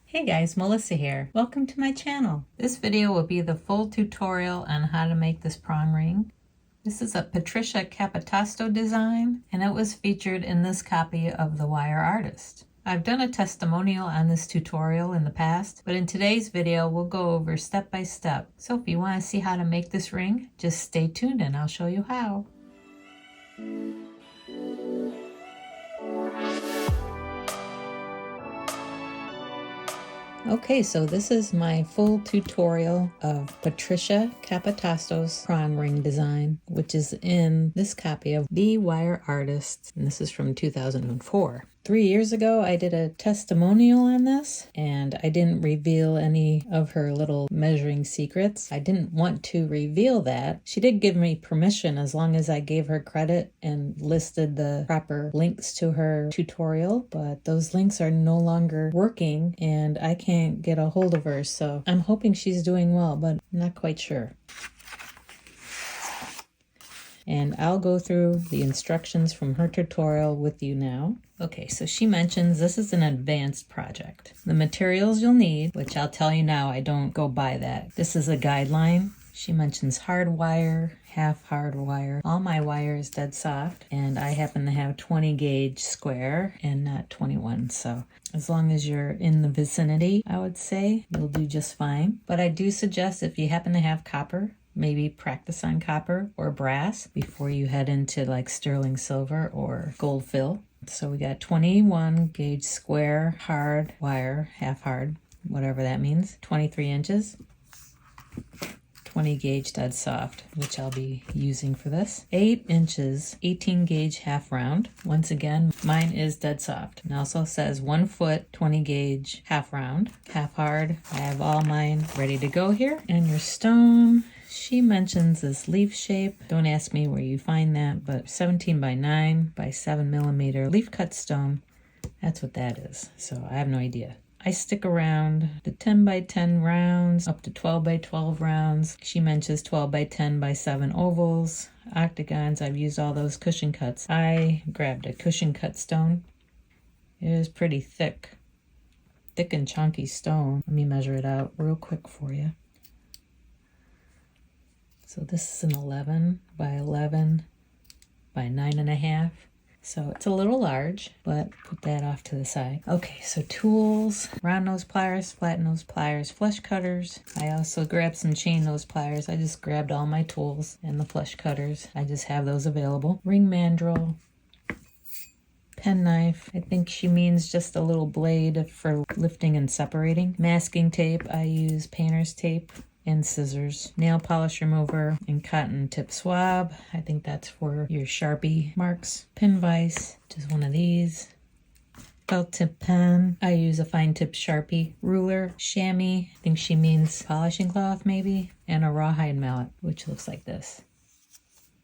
Hey guys, Melissa here. Welcome to my channel. This video will be the full tutorial on how to make this prong ring. This is a Patricia Capotosto design, and it was featured in this copy of The Wire Artist. I've done a testimonial on this tutorial in the past, but in today's video we'll go over step by step. So if you want to see how to make this ring, just stay tuned and I'll show you how. Okay, so this is my full tutorial of Patricia Capotosto's prong ring design, which is in this copy of The Wire Artist, and this is from 2004. 3 years ago, I did a testimonial on this, and I didn't reveal any of her little measuring secrets. I didn't want to reveal that. She did give me permission as long as I gave her credit and listed the proper links to her tutorial, but those links are no longer working, and I can't get a hold of her, so I'm hoping she's doing well, but I'm not quite sure. And I'll go through the instructions from her tutorial with you now. Okay, so she mentions this is an advanced project. The materials you'll need, which I'll tell you now, I don't go by that. This is a guideline. She mentions hard wire, half hard wire. All my wire is dead soft, and I happen to have 20 gauge square and not 21. So as long as you're in the vicinity, I would say you'll do just fine. But I do suggest if you happen to have copper, maybe practice on copper or brass before you head into like sterling silver or gold fill. So we got 21 gauge square hard wire, half hard, whatever that means, 23 inches. 20 gauge dead soft, which I'll be using for this. 8 inches, 18 gauge half round. Once again, mine is dead soft. It also says 1 foot, 20 gauge half round, half hard. I have all mine ready to go here. And your stone, she mentions this leaf shape. Don't ask me where you find that, but 17 by 9 by 7 millimeter leaf cut stone. That's what that is. So I have no idea. I stick around the 10 by 10 rounds up to 12 by 12 rounds. She mentions 12 by 10 by 7 ovals, octagons. I've used all those cushion cuts. I grabbed a cushion cut stone. It is pretty thick and chunky stone. Let me measure it out real quick for you. So this is an 11 by 11 by 9.5. So it's a little large, but put that off to the side. Okay, so tools, round nose pliers, flat nose pliers, flush cutters. I also grabbed some chain nose pliers. I just grabbed all my tools and the flush cutters. I just have those available. Ring mandrel, pen knife. I think she means just a little blade for lifting and separating. Masking tape, I use painter's tape. And scissors, nail polish remover, and cotton tip swab. I think that's for your Sharpie marks. Pin vise, just one of these. Felt tip pen. I use a fine tip Sharpie. Ruler, chamois, I think she means polishing cloth maybe, and a rawhide mallet, which looks like this.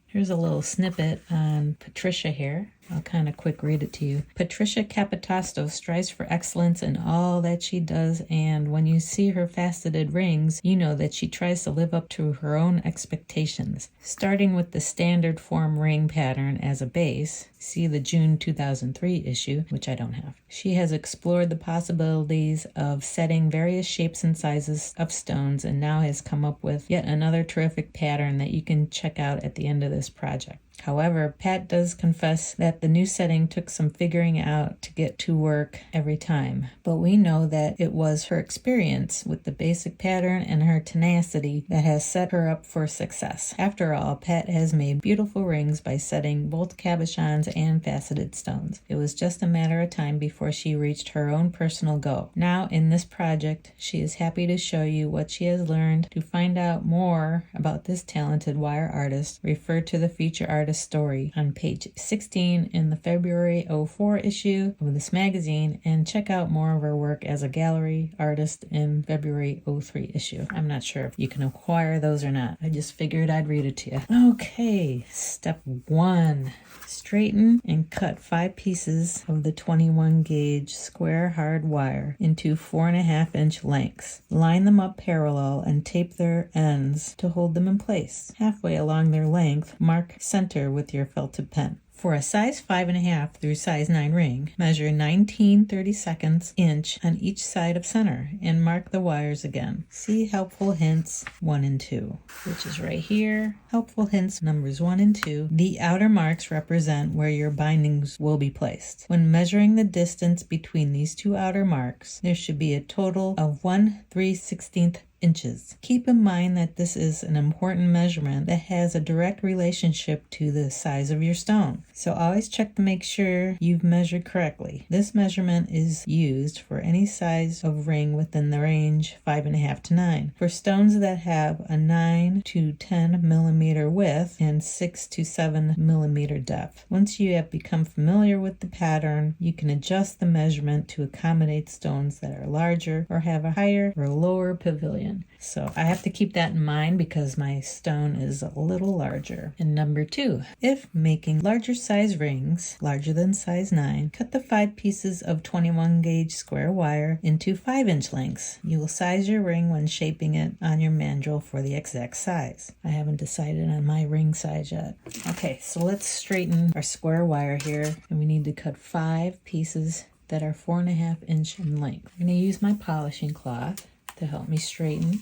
Here's a little snippet on Patricia here. I'll kind of quick read it to you. Patricia Capotosto strives for excellence in all that she does, and when you see her faceted rings, you know that she tries to live up to her own expectations. Starting with the standard form ring pattern as a base, see the June 2003 issue, which I don't have. She has explored the possibilities of setting various shapes and sizes of stones, and now has come up with yet another terrific pattern that you can check out at the end of this project. However, Pat does confess that the new setting took some figuring out to get to work every time, but we know that it was her experience with the basic pattern and her tenacity that has set her up for success. After all, Pat has made beautiful rings by setting both cabochons and faceted stones. It was just a matter of time before she reached her own personal goal. Now, in this project, she is happy to show you what she has learned. To find out more about this talented wire artist, refer to the feature artist story on page 16 in the February 04 issue of this magazine, and check out more of her work as a gallery artist in February 03 issue. I'm not sure if you can acquire those or not. I just figured I'd read it to you. Okay, step 1. Straighten and cut 5 pieces of the 21 gauge square hard wire into 4.5 inch lengths. Line them up parallel and tape their ends to hold them in place. Halfway along their length, mark center with your felt tip pen. For a size 5.5 through size 9 ring, measure 19/32 inch on each side of center and mark the wires again. See helpful hints 1 and 2, which is right here. Helpful hints numbers 1 and 2. The outer marks represent where your bindings will be placed. When measuring the distance between these two outer marks, there should be a total of 1/3/16 inches. Keep in mind that this is an important measurement that has a direct relationship to the size of your stone. So always check to make sure you've measured correctly. This measurement is used for any size of ring within the range 5.5 to 9. For stones that have a 9 to 10 millimeter width and 6 to 7 millimeter depth. Once you have become familiar with the pattern, you can adjust the measurement to accommodate stones that are larger or have a higher or lower pavilion. So I have to keep that in mind because my stone is a little larger. And number 2, if making larger size rings, larger than size 9, cut the 5 pieces of 21 gauge square wire into 5-inch lengths. You will size your ring when shaping it on your mandrel for the exact size. I haven't decided on my ring size yet. Okay, so let's straighten our square wire here, and we need to cut 5 pieces that are 4.5 inch in length. I'm going to use my polishing cloth to help me straighten.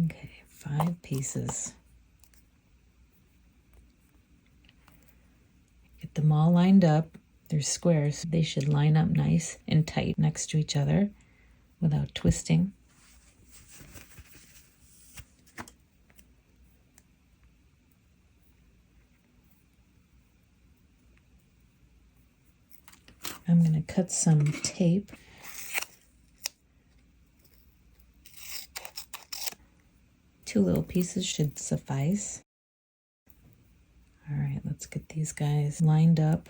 Okay, 5 pieces. Get them all lined up. They're squares. They should line up nice and tight next to each other without twisting. I'm going to cut some tape. Two little pieces should suffice. All right, let's get these guys lined up.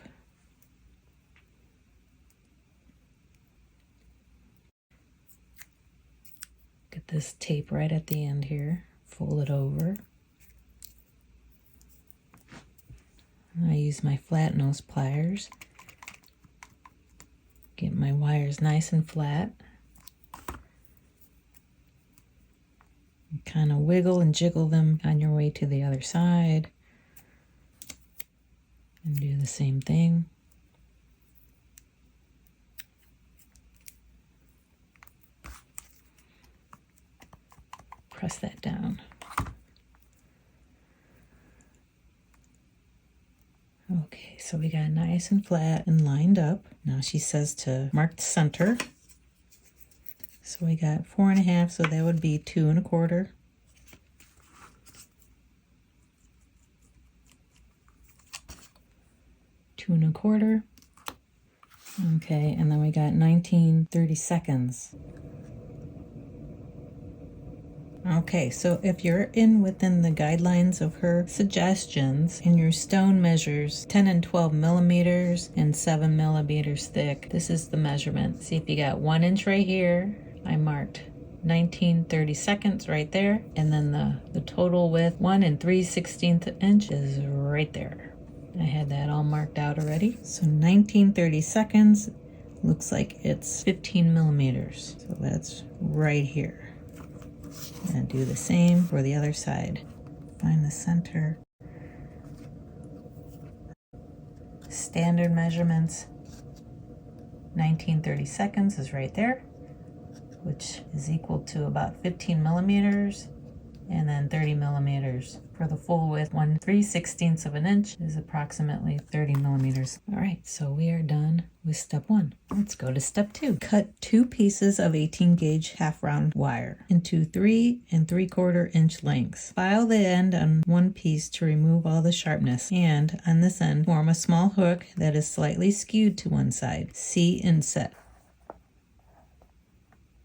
Get this tape right at the end here. Fold it over. I use my flat nose pliers. Get my wires nice and flat. Kind of wiggle and jiggle them on your way to the other side. And do the same thing. Press that down. Okay, so we got nice and flat and lined up. Now she says to mark the center. So we got 4.5, so that would be 2 1/4. Two 1/4. Okay, and then we got 19/32. Okay, so if you're within the guidelines of her suggestions and your stone measures 10 and 12 millimeters and 7 millimeters thick, this is the measurement. See if you got 1 inch right here. I marked 19/32 right there, and then the total width 1 3/16 inches right there. I had that all marked out already. So 19/32 looks like it's 15 millimeters. So that's right here. And do the same for the other side. Find the center. Standard measurements. 19/32 is right there, which is equal to about 15 millimeters, and then 30 millimeters for the full width. 1 3/16 of an inch is approximately 30 millimeters. All right, so we are done with step 1. Let's go to step 2. Cut 2 pieces of 18 gauge half round wire into 3 3/4 inch lengths. File the end on one piece to remove all the sharpness, and on this end form a small hook that is slightly skewed to one side. See inset.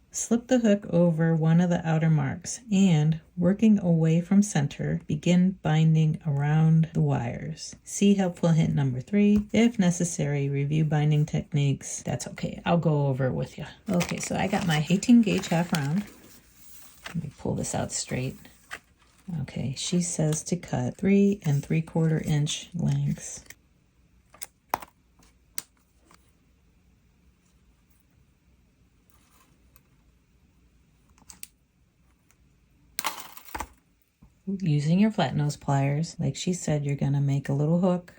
Slip the hook over one of the outer marks and, working away from center, begin binding around the wires. See helpful hint number 3. If necessary, review binding techniques. That's okay. I'll go over it with you. Okay, so I got my 18 gauge half round. Let me pull this out straight. Okay, she says to cut 3 3/4 inch lengths. using your flat nose pliers, like she said, you're going to make a little hook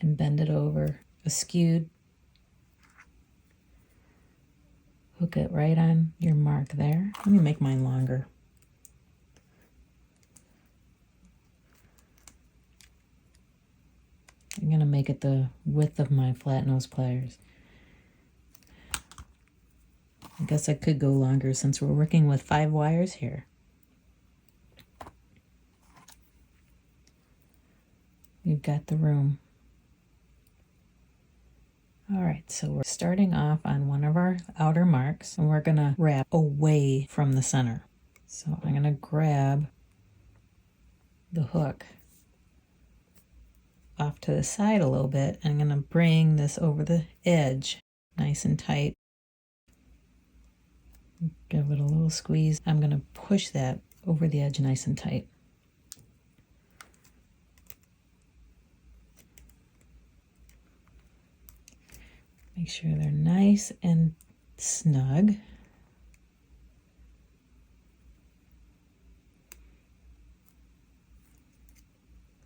and bend it over askewed. Hook it right on your mark there. Let me make mine longer. I'm going to make it the width of my flat nose pliers. I guess I could go longer since we're working with 5 wires here. You've got the room. All right, so we're starting off on one of our outer marks, and we're gonna wrap away from the center. So I'm gonna grab the hook off to the side a little bit, and I'm gonna bring this over the edge nice and tight. Give it a little squeeze. I'm gonna push that over the edge nice and tight. Make sure they're nice and snug.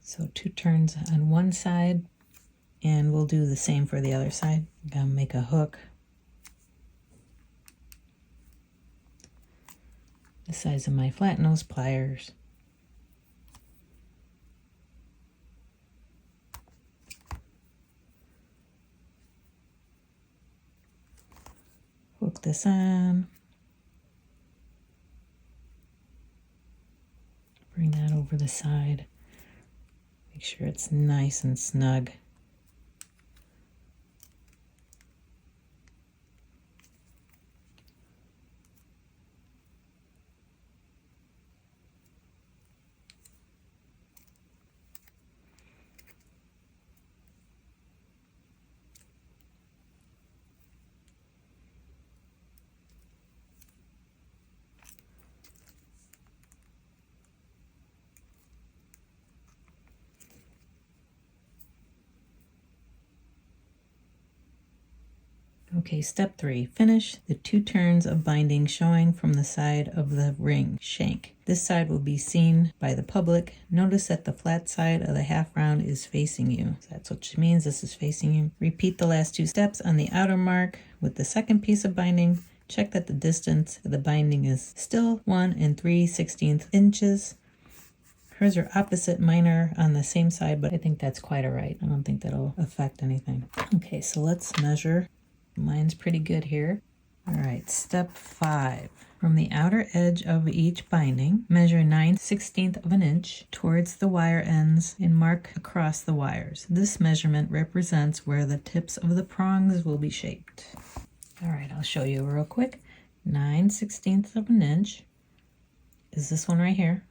So 2 turns on one side, and we'll do the same for the other side. I'm gonna make a hook the size of my flat nose pliers. Hook this on. Bring that over the side. Make sure it's nice and snug. Okay, step 3, finish the 2 turns of binding showing from the side of the ring shank. This side will be seen by the public. Notice that the flat side of the half round is facing you. So that's what she means, this is facing you. Repeat the last 2 steps on the outer mark with the second piece of binding. Check that the distance of the binding is still 1 3/16 inches. Hers are opposite, mine are on the same side, but I think that's quite all right. I don't think that'll affect anything. Okay, so let's measure. Mine's pretty good here. All right, step 5. From the outer edge of each binding, measure 9/16 of an inch towards the wire ends and mark across the wires. This measurement represents where the tips of the prongs will be shaped. All right, I'll show you real quick. 9/16 of an inch is this one right here.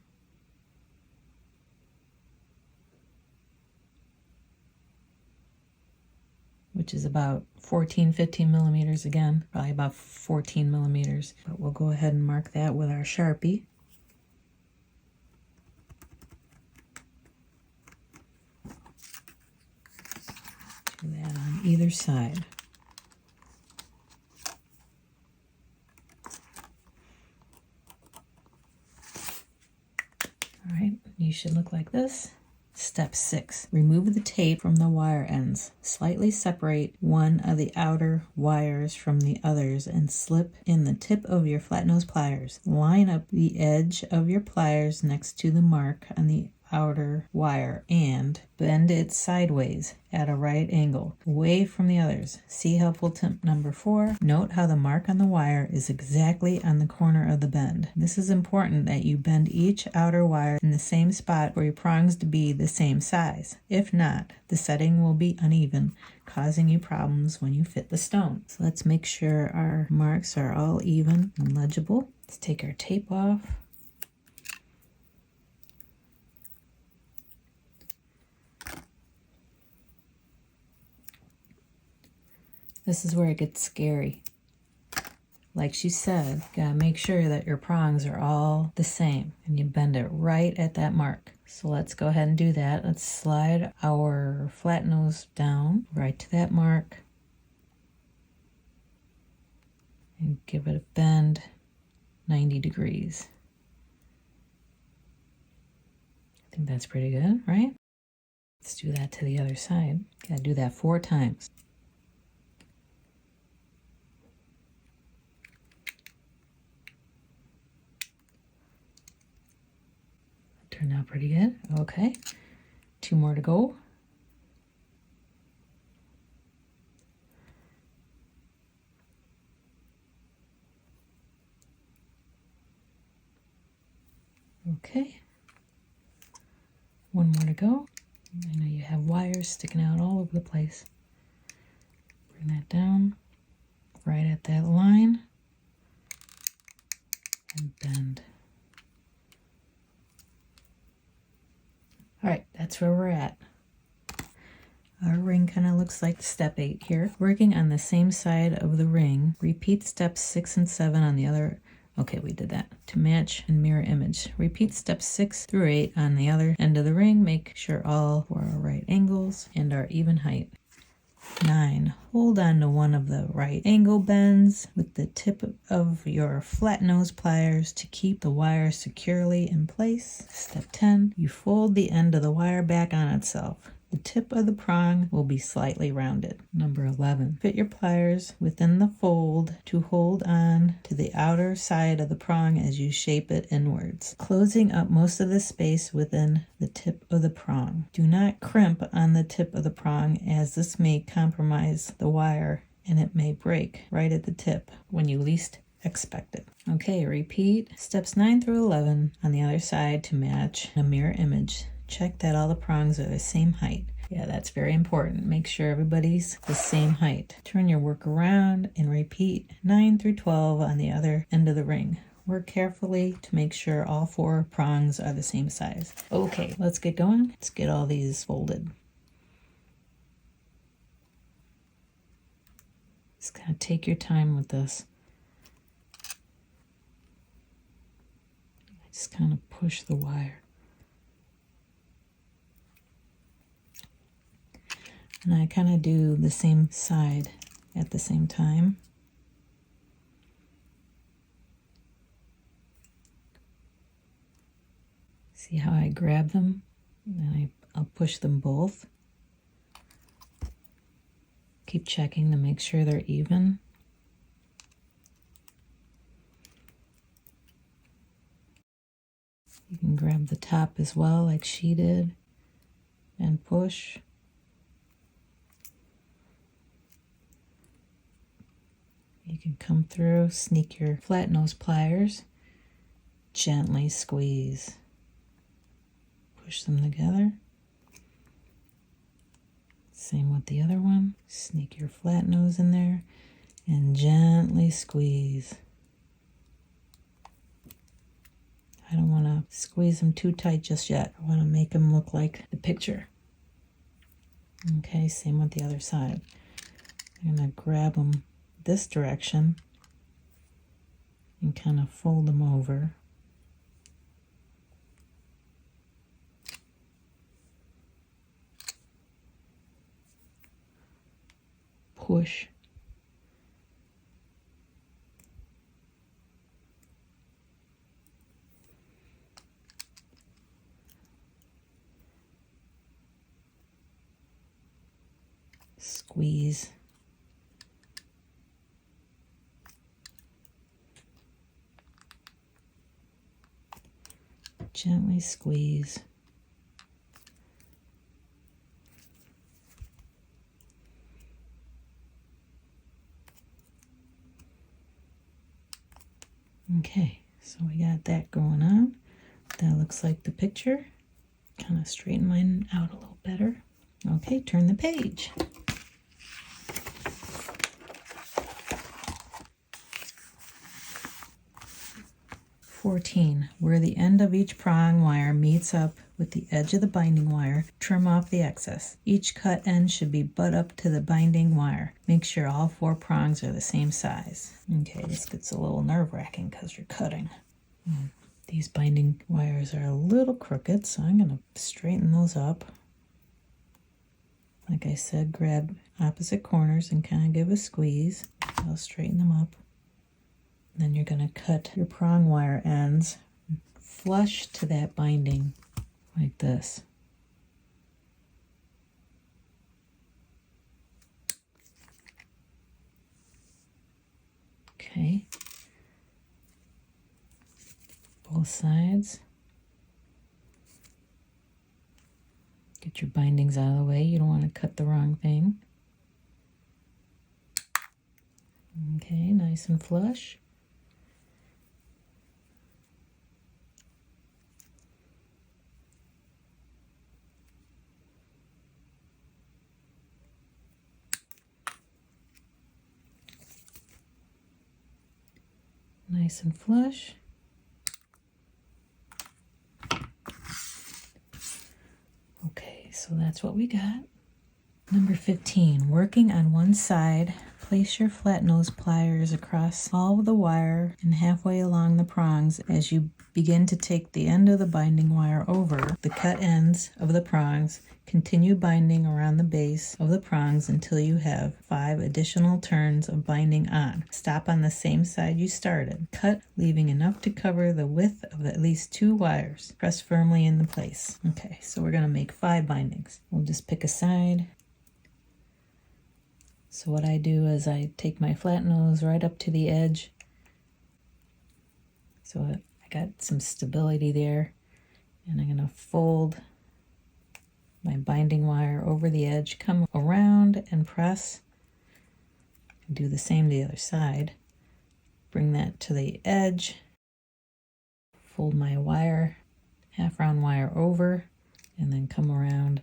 Which is about 15 millimeters again, probably about 14 millimeters. But we'll go ahead and mark that with our Sharpie. Do that on either side. All right, you should look like this. Step 6. Remove the tape from the wire ends. Slightly separate one of the outer wires from the others and slip in the tip of your flat nose pliers. Line up the edge of your pliers next to the mark on the outer wire and bend it sideways at a right angle, away from the others. See helpful tip number 4. Note how the mark on the wire is exactly on the corner of the bend. This is important that you bend each outer wire in the same spot for your prongs to be the same size. If not, the setting will be uneven, causing you problems when you fit the stone. So let's make sure our marks are all even and legible. Let's take our tape off. This is where it gets scary. Like she said, you gotta make sure that your prongs are all the same and you bend it right at that mark. So let's go ahead and do that. Let's slide our flat nose down right to that mark and give it a bend 90 degrees. I think that's pretty good, right? Let's do that to the other side. Gotta do that 4 times. Turned out pretty good. Okay, 2 more to go. Okay, 1 more to go. I know you have wires sticking out all over the place. Bring that down right at that line and bend. All right, that's where we're at. Our ring kind of looks like step 8 here. Working on the same side of the ring, repeat steps 6 and 7 on the other. Okay, we did that. To match and mirror image. Repeat steps 6 through 8 on the other end of the ring. Make sure all 4 are right angles and are even height. 9. Hold on to one of the right angle bends with the tip of your flat nose pliers to keep the wire securely in place. Step 10. You fold the end of the wire back on itself. The tip of the prong will be slightly rounded. Number 11. Fit your pliers within the fold to hold on to the outer side of the prong as you shape it inwards, closing up most of the space within the tip of the prong. Do not crimp on the tip of the prong, as this may compromise the wire and it may break right at the tip when you least expect it. Okay, repeat steps 9 through 11 on the other side to match a mirror image. Check that all the prongs are the same height. Yeah, that's very important. Make sure everybody's the same height. Turn your work around and repeat 9 through 12 on the other end of the ring. Work carefully to make sure all 4 prongs are the same size. Okay, let's get going. Let's get all these folded. Just kind of take your time with this. Just kind of push the wire. And I kind of do the same side at the same time. See how I grab them? And I'll push them both. Keep checking to make sure they're even. You can grab the top as well, like she did, and push. You can come through, sneak your flat nose pliers, gently squeeze, push them together. Same with the other one. Sneak your flat nose in there and gently squeeze. I don't want to squeeze them too tight just yet. I want to make them look like the picture. Okay, same with the other side. I'm going to grab them this direction and kind of fold them over. Push. Squeeze. Gently squeeze. Okay, so we got that going on. That looks like the picture. Kind of straighten mine out a little better. Okay, turn the page. Where the end of each prong wire meets up with the edge of the binding wire, trim off the excess. Each cut end should be butt up to the binding wire. Make sure all 4 prongs are the same size. Okay, this gets a little nerve-wracking because you're cutting. These binding wires are a little crooked, so I'm going to straighten those up. Like I said, grab opposite corners and kind of give a squeeze. I'll straighten them up. Then you're going to cut your prong wire ends flush to that binding like this. Okay. Both sides. Get your bindings out of the way. You don't want to cut the wrong thing. Okay, nice and flush. Nice and flush. Okay, so that's what we got. Number 15, working on one side, place your flat nose pliers across all of the wire and halfway along the prongs as you begin to take the end of the binding wire over the cut ends of the prongs. Continue binding around the base of the prongs until you have 5 additional turns of binding on. Stop on the same side you started. Cut, leaving enough to cover the width of at least 2 wires. Press firmly into place. Okay, so we're going to make 5 bindings. We'll just pick a side. So what I do is I take my flat nose right up to the edge. So I got some stability there. And I'm going to fold my binding wire over the edge, come around and press. Do the same to the other side. Bring that to the edge. Fold my wire, half round wire over, and then come around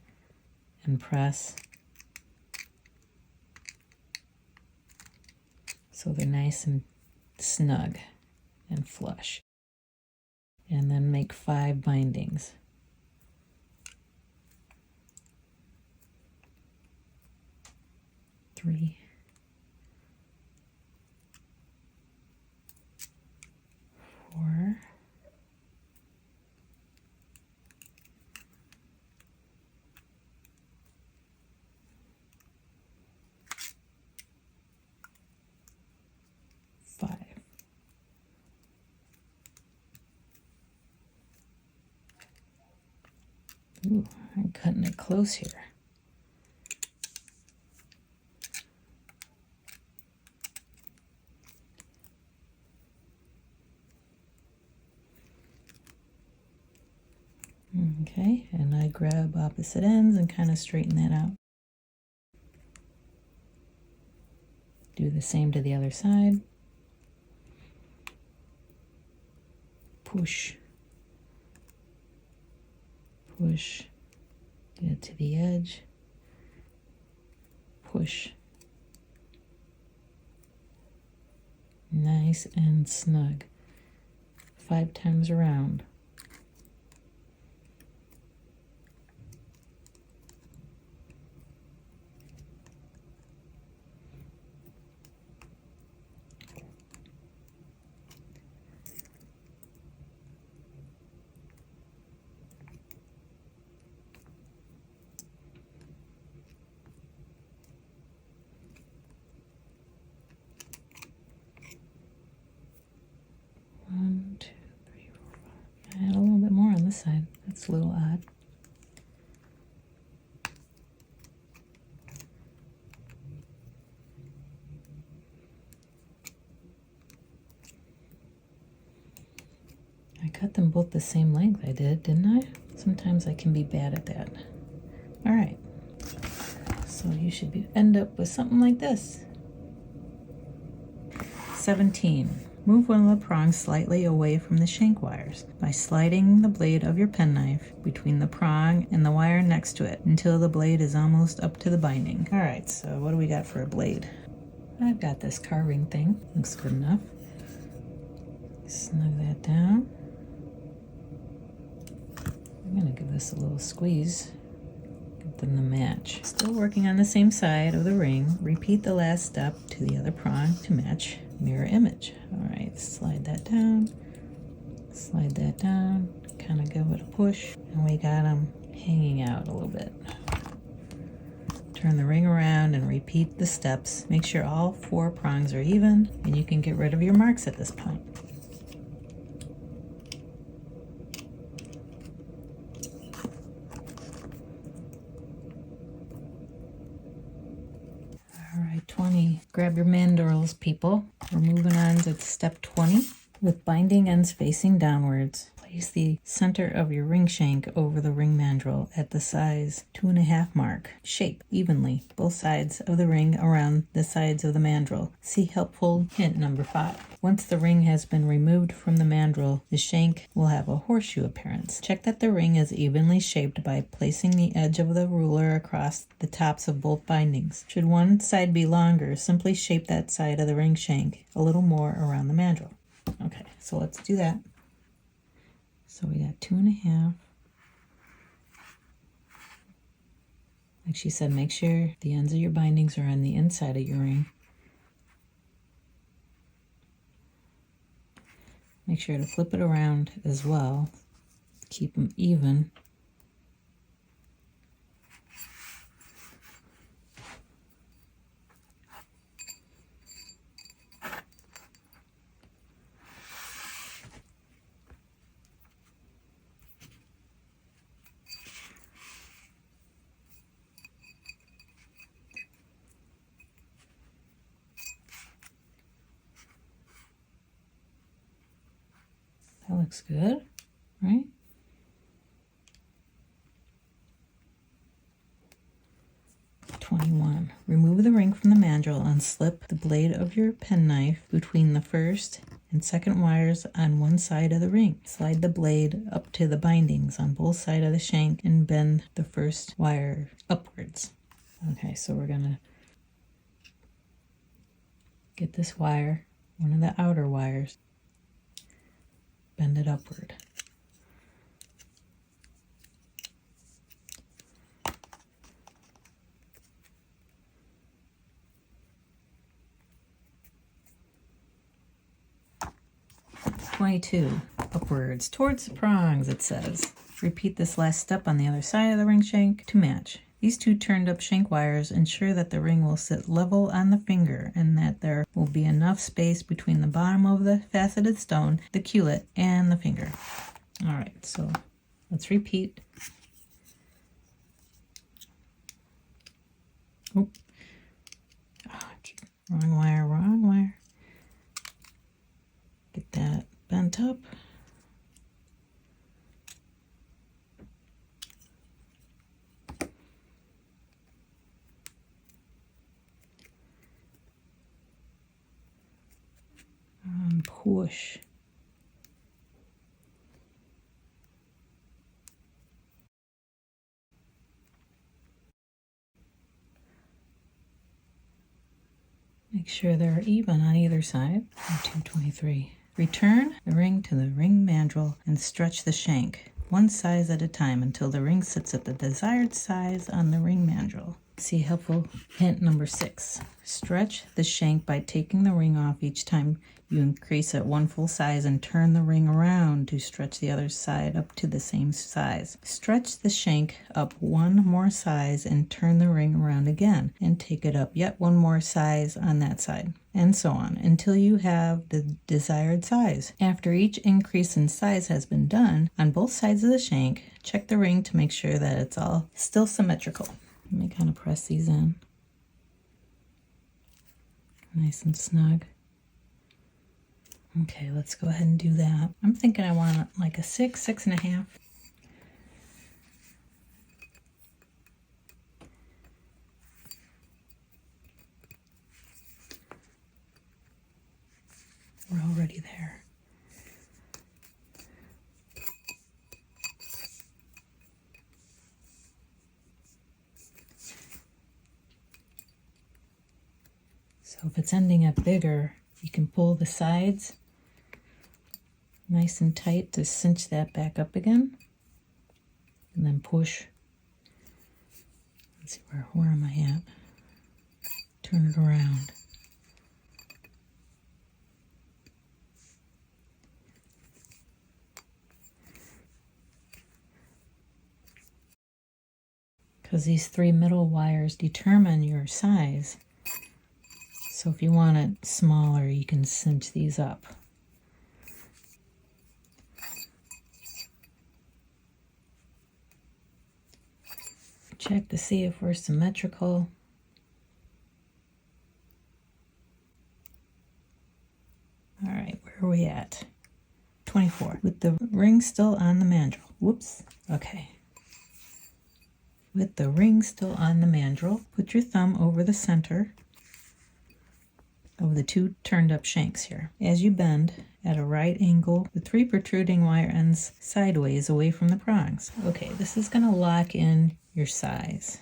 and press. So they're nice and snug and flush. And then make 5 bindings. 3, 4, 5. Ooh, I'm cutting it close here. Okay, and I grab opposite ends and kind of straighten that out. Do the same to the other side. Push. Push. Get it to the edge. Push. Nice and snug. 5 times around. Add a little bit more on this side. That's a little odd. I cut them both the same length I did, didn't I? Sometimes I can be bad at that. All right. So you should end up with something like this. 17. Move one of the prongs slightly away from the shank wires by sliding the blade of your penknife between the prong and the wire next to it until the blade is almost up to the binding. All right, so what do we got for a blade? I've got this carving thing. Looks good enough. Snug that down. I'm gonna give this a little squeeze. Get them to match. Still working on the same side of the ring. Repeat the last step to the other prong to match. Mirror image. All right, slide that down, kind of give it a push, and we got them hanging out a little bit. Turn the ring around and repeat the steps. Make sure all 4 prongs are even, and you can get rid of your marks at this point. Grab your mandrels, people. We're moving on to step 20. With binding ends facing downwards, place the center of your ring shank over the ring mandrel at the size 2.5 mark. Shape evenly both sides of the ring around the sides of the mandrel. See helpful hint number 5. Once the ring has been removed from the mandrel, the shank will have a horseshoe appearance. Check that the ring is evenly shaped by placing the edge of the ruler across the tops of both bindings. Should one side be longer, simply shape that side of the ring shank a little more around the mandrel. Okay, so let's do that. So we got 2.5. Like she said, make sure the ends of your bindings are on the inside of your ring. Make sure to flip it around as well. Keep them even. That looks good, right? Remove the ring from the mandrel and slip the blade of your penknife between the first and second wires on one side of the ring. Slide the blade up to the bindings on both sides of the shank and bend the first wire upwards. Okay, so we're gonna get this wire, one of the outer wires, bend it upward. Upwards towards the prongs, it says. Repeat this last step on the other side of the ring shank to match. These two turned up shank wires ensure that the ring will sit level on the finger and that there will be enough space between the bottom of the faceted stone, the culet, and the finger. All right, so let's repeat. Oh, wrong wire, wrong wire. Get that bent up. And push. Make sure they're even on either side. 223. Return the ring to the ring mandrel and stretch the shank, one size at a time until the ring sits at the desired size on the ring mandrel. See helpful hint number 6. Stretch the shank by taking the ring off each time you increase it one full size and turn the ring around to stretch the other side up to the same size. Stretch the shank up one more size and turn the ring around again and take it up yet one more size on that side, and so on until you have the desired size. After each increase in size has been done on both sides of the shank, check the ring to make sure that it's all still symmetrical. Let me kind of press these in. Nice and snug. Okay, let's go ahead and do that. I'm thinking I want like a 6, 6.5. We're already there. So if it's ending up bigger, you can pull the sides nice and tight to cinch that back up again, and then push. Let's see, where am I at? Turn it around. Because these 3 middle wires determine your size. So if you want it smaller, you can cinch these up. Check to see if we're symmetrical. we at? 24. With the ring still on the mandrel. Whoops. Okay. With the ring still on the mandrel, put your thumb over the center of the 2 turned up shanks here. As you bend at a right angle, the 3 protruding wire ends sideways away from the prongs. Okay, this is going to lock in your size.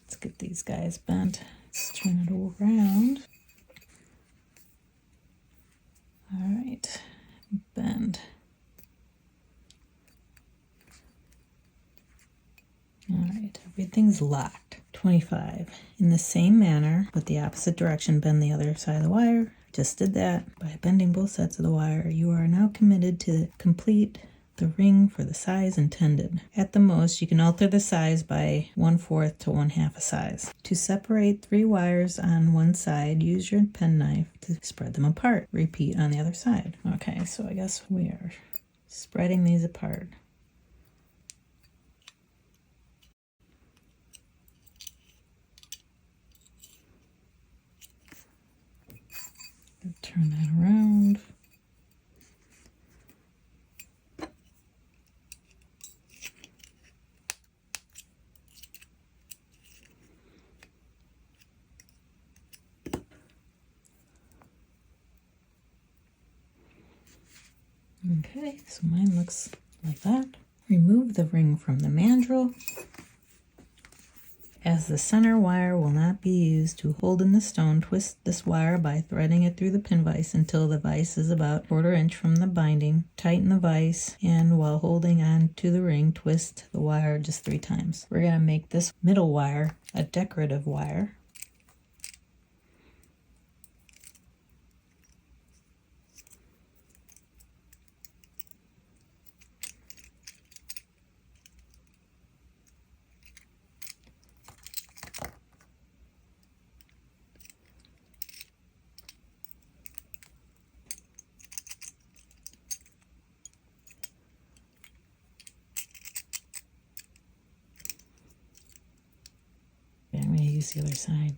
Let's get these guys bent. Let's turn it around. All right, bend. All right, everything's locked. 25. In the same manner, but the opposite direction, bend the other side of the wire. Just did that. By bending both sides of the wire, you are now committed to complete the ring for the size intended. At the most, you can alter the size by 1/4 to 1/2 a size. To separate 3 wires on one side, use your penknife to spread them apart. Repeat on the other side. Okay, so I guess we are spreading these apart. Turn that around. Okay, so mine looks like that. Remove the ring from the mandrel, as the center wire will not be used to hold in the stone. Twist this wire by threading it through the pin vise until the vise is about 1/4 inch from the binding. Tighten the vise, and while holding on to the ring, twist the wire just 3 times. We're going to make this middle wire a decorative wire. I'm going to use the other side.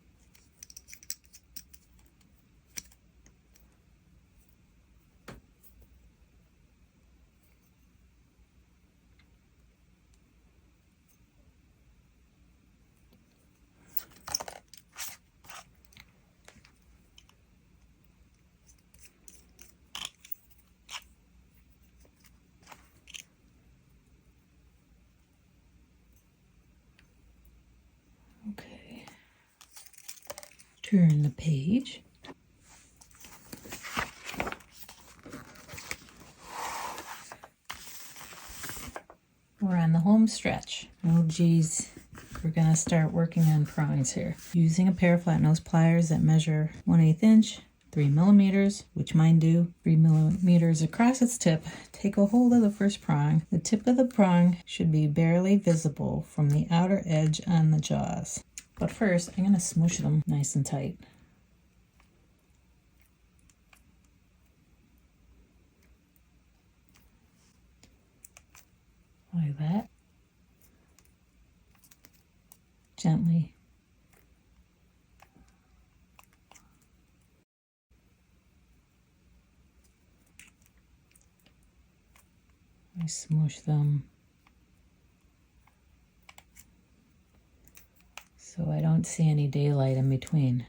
Okay. Turn the page. We're on the home stretch. Oh geez, we're gonna start working on prongs here. Using a pair of flat nose pliers that measure 1/8 inch, 3 millimeters, which mine do, 3 millimeters across its tip, take a hold of the first prong. The tip of the prong should be barely visible from the outer edge on the jaws. But first, I'm gonna smoosh them nice and tight. Like that. Gently. I smoosh them so I don't see any daylight in between.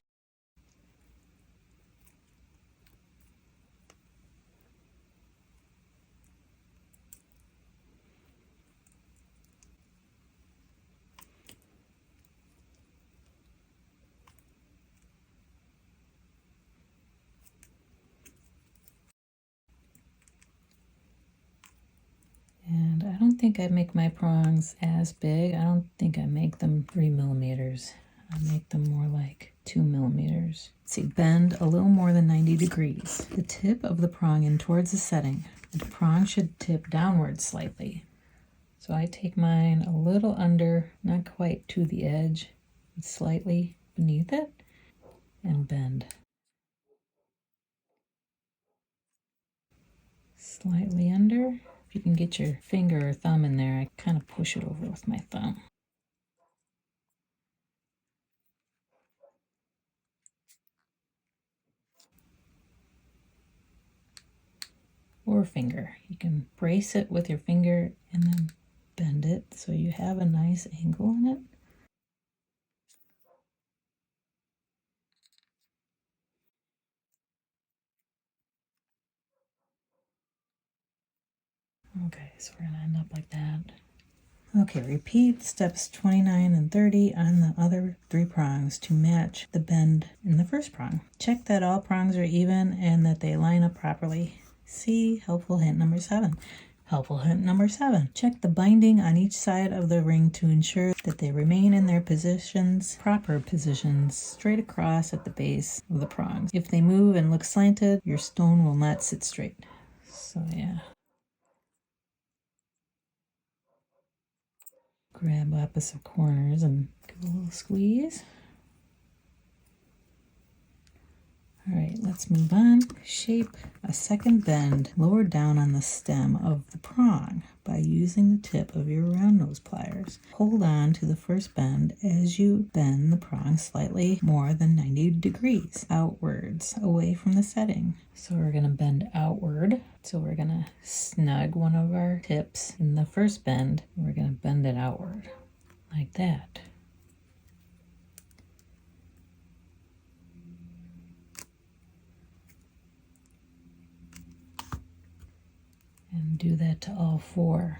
And I don't think I make my prongs as big. I don't think I make them 3 millimeters. I make them more like 2 millimeters. Let's see, bend a little more than 90 degrees. The tip of the prong in towards the setting. The prong should tip downward slightly. So I take mine a little under, not quite to the edge, but slightly beneath it, and bend. Slightly under. If you can get your finger or thumb in there, I kind of push it over with my thumb. or finger. You can brace it with your finger and then bend it so you have a nice angle in it. Okay, so we're gonna end up like that. Okay, repeat steps 29 and 30 on the other 3 prongs to match the bend in the first prong. Check that all prongs are even and that they line up properly. See helpful hint number 7. Helpful hint number 7. Check the binding on each side of the ring to ensure that they remain in their positions, proper positions, straight across at the base of the prongs. If they move and look slanted, your stone will not sit straight. So yeah. Grab opposite corners and give a little squeeze. All right, let's move on. Shape a second bend lower down on the stem of the prong by using the tip of your round nose pliers. Hold on to the first bend as you bend the prong slightly more than 90 degrees outwards away from the setting. So we're going to bend outward. So we're going to snug one of our tips in the first bend. And we're going to bend it outward like that. And do that to all 4.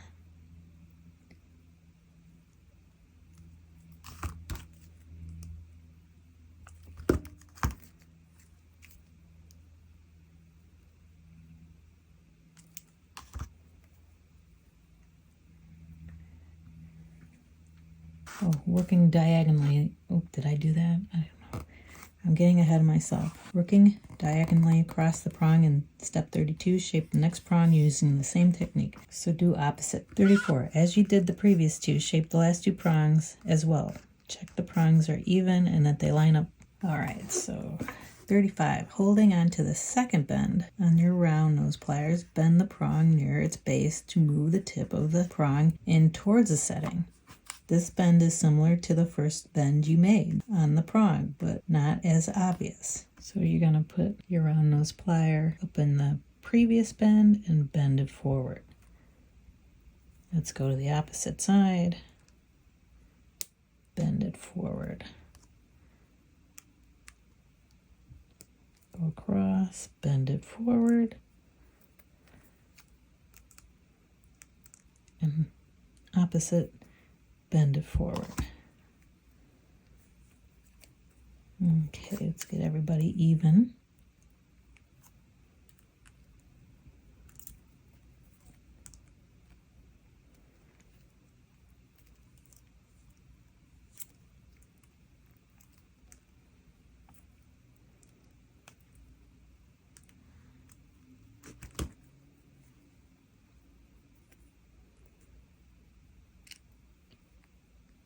Oh, working diagonally. Oh, did I do that? I don't know. I'm getting ahead of myself. Working diagonally across the prong in step 32, shape the next prong using the same technique. So do opposite. 34. As you did the previous 2, shape the last 2 prongs as well. Check the prongs are even and that they line up. All right, so 35. Holding on to the second bend on your round nose pliers, bend the prong near its base to move the tip of the prong in towards the setting. This bend is similar to the first bend you made on the prong, but not as obvious. So you're going to put your round nose plier up in the previous bend and bend it forward. Let's go to the opposite side. Bend it forward. Go across, bend it forward. And opposite, bend it forward. Okay, let's get everybody even.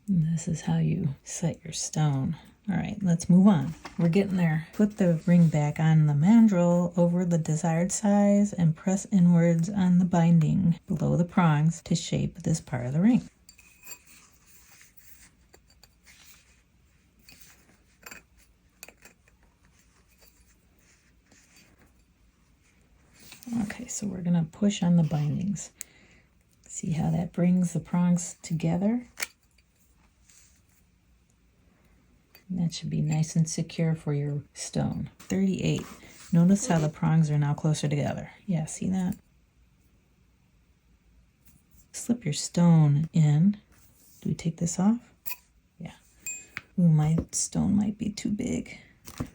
And this is how you set your stone. All right, let's move on. We're getting there. Put the ring back on the mandrel over the desired size and press inwards on the binding below the prongs to shape this part of the ring. Okay, so we're going to push on the bindings. See how that brings the prongs together? That should be nice and secure for your stone. 38. Notice how the prongs are now closer together. Yeah, see that? Slip your stone in. Do we take this off? Yeah. Ooh, my stone might be too big.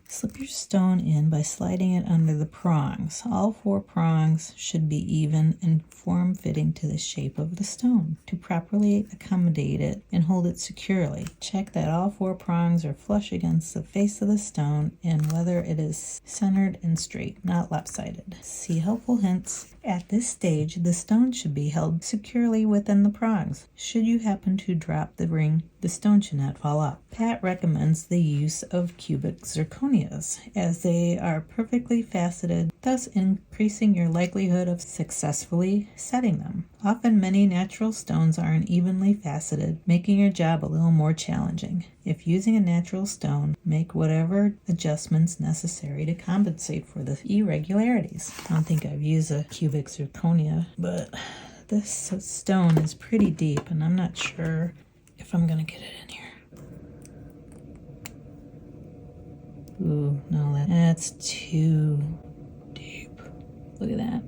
Slip your stone in by sliding it under the prongs. All 4 prongs should be even and form-fitting to the shape of the stone. To properly accommodate it and hold it securely, check that all 4 prongs are flush against the face of the stone and whether it is centered and straight, not lopsided. See helpful hints. At this stage, the stone should be held securely within the prongs. Should you happen to drop the ring the stone should not fall out. Pat recommends the use of cubic zirconias as they are perfectly faceted, thus increasing your likelihood of successfully setting them. Often many natural stones aren't evenly faceted, making your job a little more challenging. If using a natural stone, make whatever adjustments necessary to compensate for the irregularities. I don't think I've used a cubic zirconia, but this stone is pretty deep and I'm not sure if I'm gonna get it in here. Ooh, no, that's too deep. Look at that.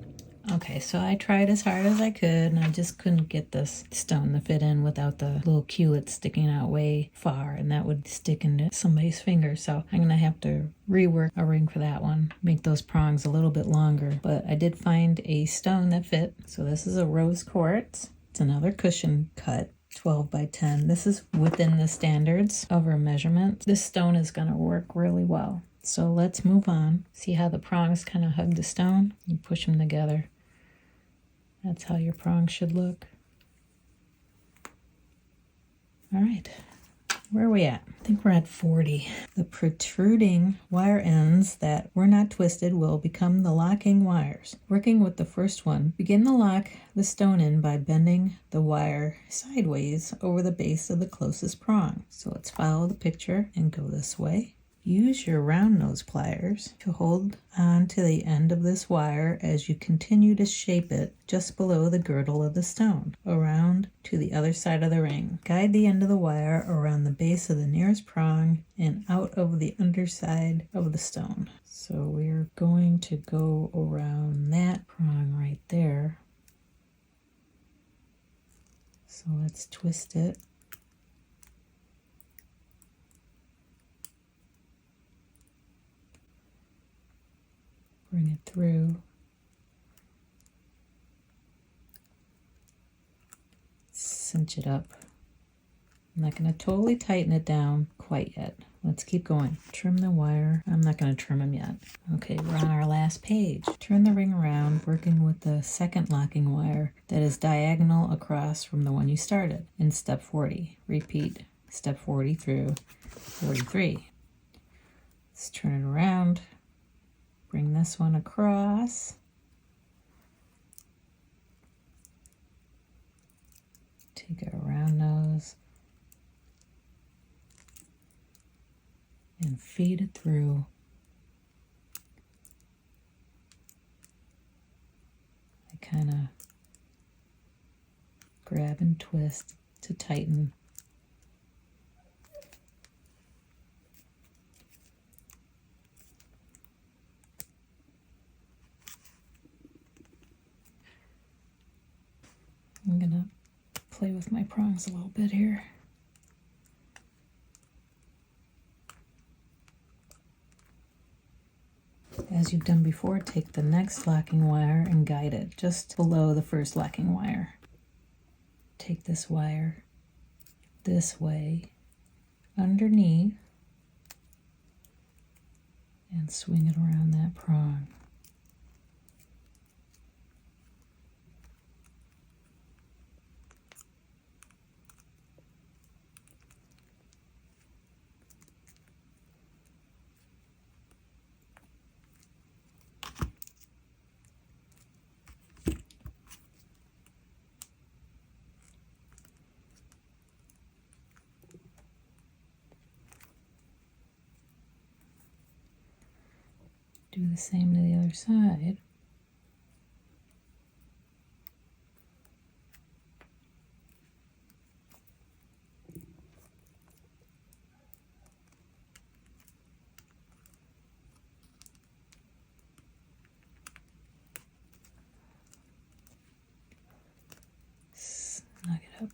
Okay, so I tried as hard as I could and I just couldn't get this stone to fit in without the little culet sticking out way far, and that would stick into somebody's finger. So I'm gonna have to rework a ring for that one, make those prongs a little bit longer. But I did find a stone that fit. So this is a rose quartz. It's another cushion cut. 12 by 10. This is within the standards of our measurement. This stone is going to work really well. So let's move on. See how the prongs kind of hug the stone? You push them together. That's how your prongs should look. All right. Where are we at? I think we're at 40. The protruding wire ends that were not twisted will become the locking wires. Working with the first one, begin to lock the stone in by bending the wire sideways over the base of the closest prong. So let's follow the picture and go this way. Use your round nose pliers to hold on to the end of this wire as you continue to shape it just below the girdle of the stone, around to the other side of the ring. Guide the end of the wire around the base of the nearest prong and out of the underside of the stone. So we're going to go around that prong right there. So let's twist it. Bring it through. Cinch it up. I'm not going to totally tighten it down quite yet. Let's keep going. Trim the wire. I'm not going to trim them yet. Okay, we're on our last page. Turn the ring around, working with the second locking wire that is diagonal across from the one you started in step 40. Repeat step 40 through 43. Let's turn it around. Bring this one across. Take a round nose and feed it through. I kind of grab and twist to tighten. I'm gonna play with my prongs a little bit here. As you've done before, take the next locking wire and guide it just below the first locking wire. Take this wire this way underneath and swing it around that prong. Do the same to the other side. Snug it up.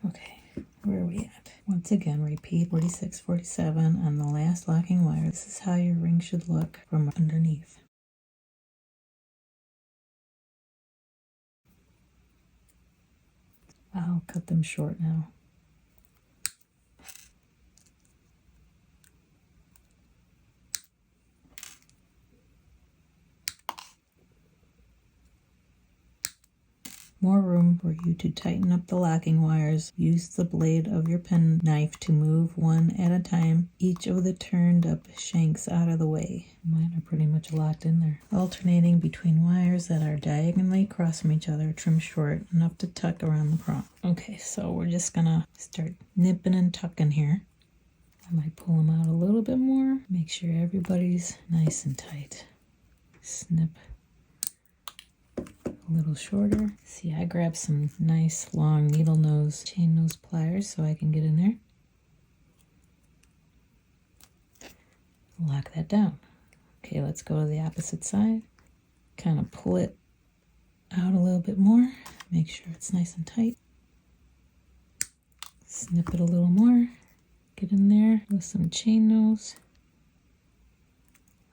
Okay, where are we at? Once again, repeat 46, 47 on the last locking wire. This is how your ring should look from underneath. I'll cut them short now. More room for you to tighten up the locking wires. Use the blade of your pen knife to move one at a time, each of the turned up shanks out of the way. Mine are pretty much locked in there. Alternating between wires that are diagonally across from each other, trim short enough to tuck around the prong. Okay, so we're just gonna start nipping and tucking here. I might pull them out a little bit more. Make sure everybody's nice and tight. Snip a little shorter. See, I grabbed some nice long needle nose chain nose pliers so I can get in there. Lock that down. Okay, let's go to the opposite side. Kind of pull it out a little bit more. Make sure it's nice and tight. Snip it a little more. Get in there with some chain nose.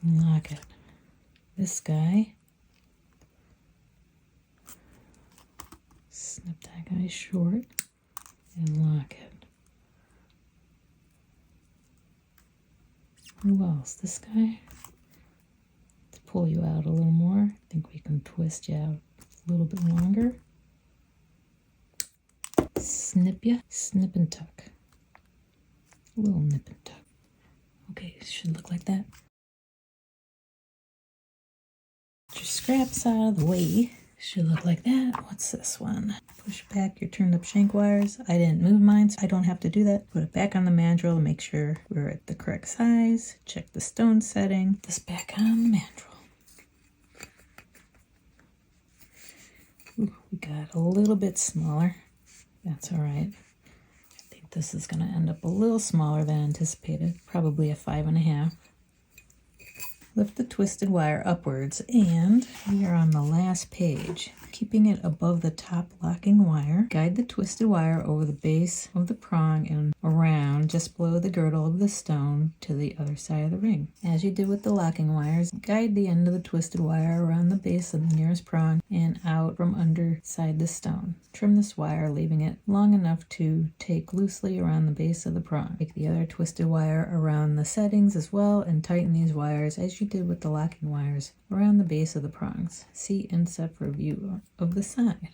And lock it. This guy, snip that guy short and lock it. Who else? This guy? Let's pull you out a little more. I think we can twist you out a little bit longer. Snip ya, snip and tuck. A little nip and tuck. Okay, it should look like that. Get your scraps out of the way. Should look like that. What's this one? Push back your turned up shank wires. I didn't move mine, so I don't have to do that. Put it back on the mandrel to make sure we're at the correct size. Check the stone setting. Put this back on the mandrel. Ooh, we got a little bit smaller. That's all right. I think this is going to end up a little smaller than anticipated. Probably a 5.5. Lift the twisted wire upwards, and we are on the last page. Keeping it above the top locking wire, guide the twisted wire over the base of the prong and around just below the girdle of the stone to the other side of the ring. As you did with the locking wires, guide the end of the twisted wire around the base of the nearest prong and out from underside the stone. Trim this wire, leaving it long enough to take loosely around the base of the prong. Take the other twisted wire around the settings as well and tighten these wires as you did with the locking wires around the base of the prongs. See inset for a view of the side.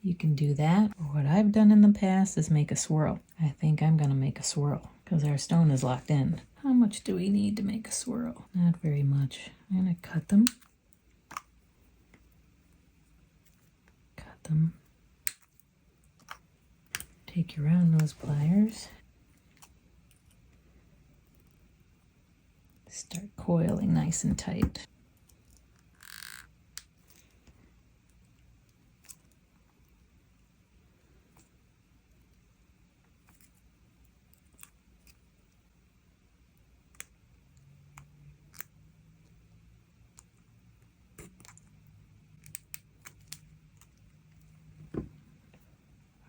You can do that, or what I've done in the past is make a swirl. I think I'm going to make a swirl because our stone is locked in. How much do we need to make a swirl? Not very much. I'm going to cut them. Cut them. Take your round nose pliers. Start coiling nice and tight.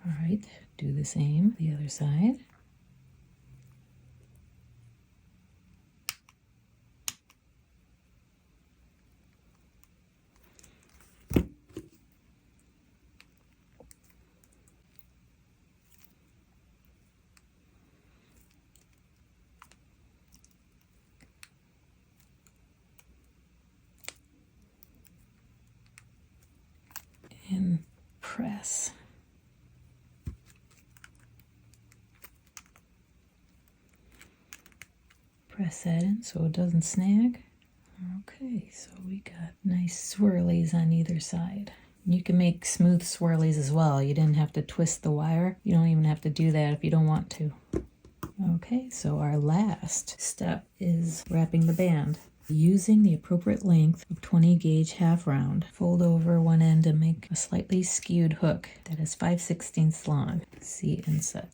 All right, do the same the other side. And press. Press that in so it doesn't snag. Okay, so we got nice swirlies on either side. You can make smooth swirlies as well. You didn't have to twist the wire. You don't even have to do that if you don't want to. Okay, so our last step is wrapping the band. Using the appropriate length of 20 gauge half round, fold over one end and make a slightly skewed hook that is 5/16 long. See inset.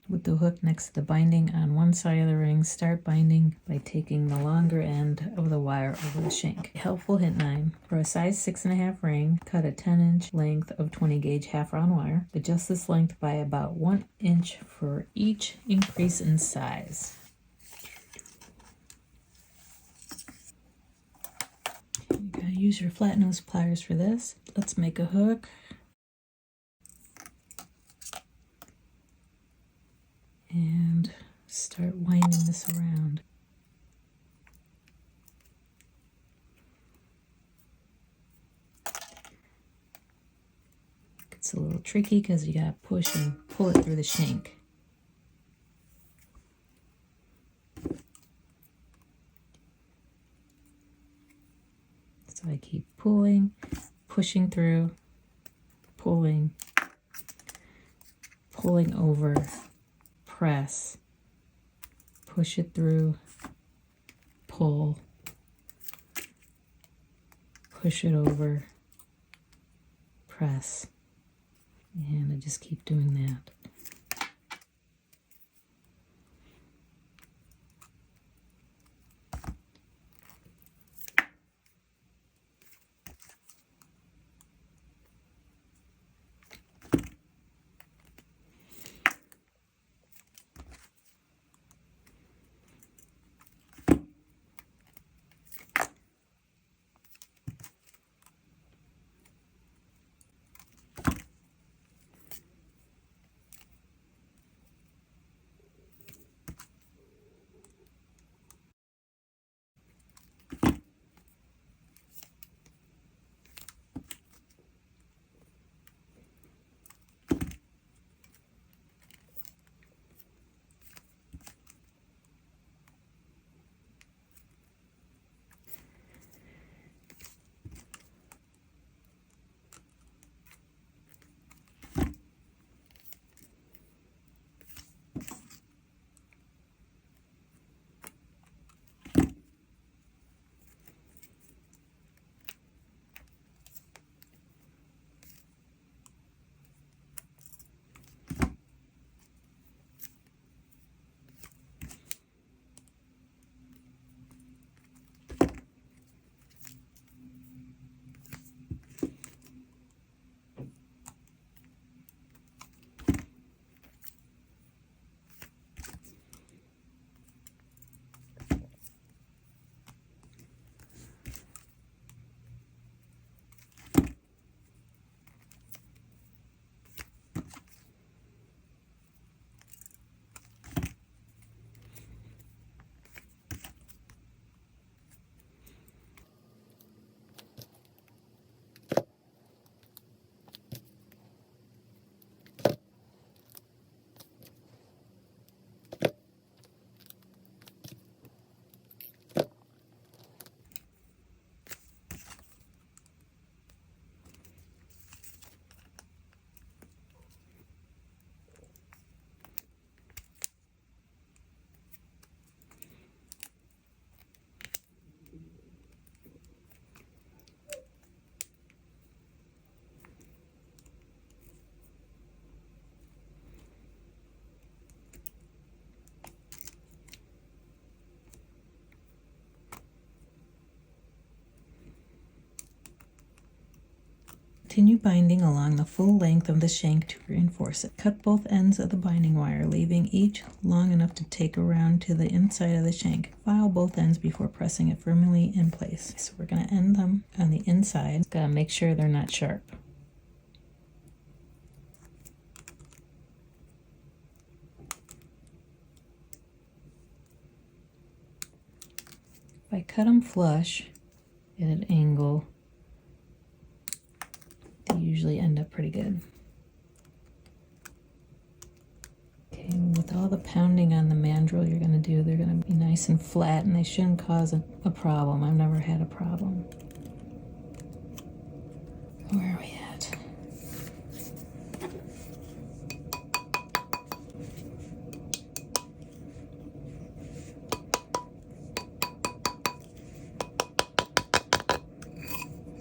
With the hook next to the binding on one side of the ring, start binding by taking the longer end of the wire over the shank. A helpful hint 9. For a size 6.5 ring, cut a 10-inch length of 20 gauge half round wire. Adjust this length by about 1 inch for each increase in size. use your flat nose pliers for this. Let's make a hook. And start winding this around. It's a little tricky because you gotta push and pull it through the shank. So I keep pulling, pushing through, pulling, pulling over, press, push it through, pull, push it over, press, and I just keep doing that. Continue binding along the full length of the shank to reinforce it. Cut both ends of the binding wire, leaving each long enough to take around to the inside of the shank. File both ends before pressing it firmly in place. So we're going to end them on the inside. Got to make sure they're not sharp. If I cut them flush at an angle, they usually end up pretty good. Okay, with all the pounding on the mandrel you're going to do, they're going to be nice and flat, and they shouldn't cause a problem. I've never had a problem. Where are we at?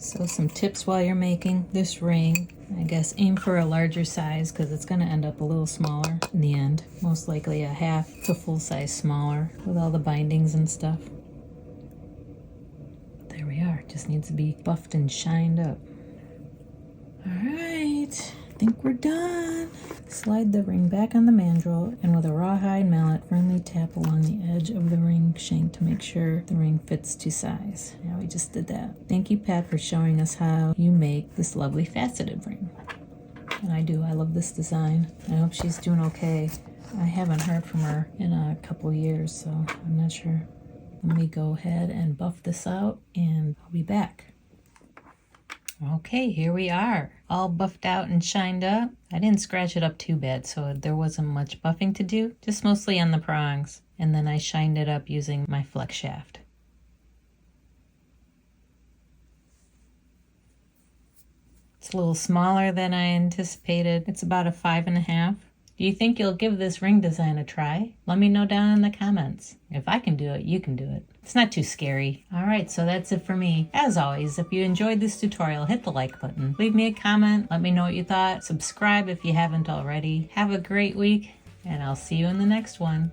So some tips while you're making this ring. I guess aim for a larger size because it's going to end up a little smaller in the end. Most likely a half to full size smaller with all the bindings and stuff. There we are. Just needs to be buffed and shined up. All right. think we're done. Slide the ring back on the mandrel and with a rawhide mallet firmly tap along the edge of the ring shank to make sure the ring fits to size. Yeah, we just did that. Thank you, Pat, for showing us how you make this lovely faceted ring. And I love this design. I hope she's doing okay. I haven't heard from her in a couple years, so I'm not sure. Let me go ahead and buff this out and I'll be back. Okay, here we are, all buffed out and shined up. I didn't scratch it up too bad, so there wasn't much buffing to do, just mostly on the prongs. And then I shined it up using my flex shaft. It's a little smaller than I anticipated. It's about a 5.5. Do you think you'll give this ring design a try? Let me know down in the comments. If I can do it, you can do it. It's not too scary. Alright, so that's it for me. As always, if you enjoyed this tutorial, hit the like button. Leave me a comment, let me know what you thought. Subscribe if you haven't already. Have a great week, and I'll see you in the next one.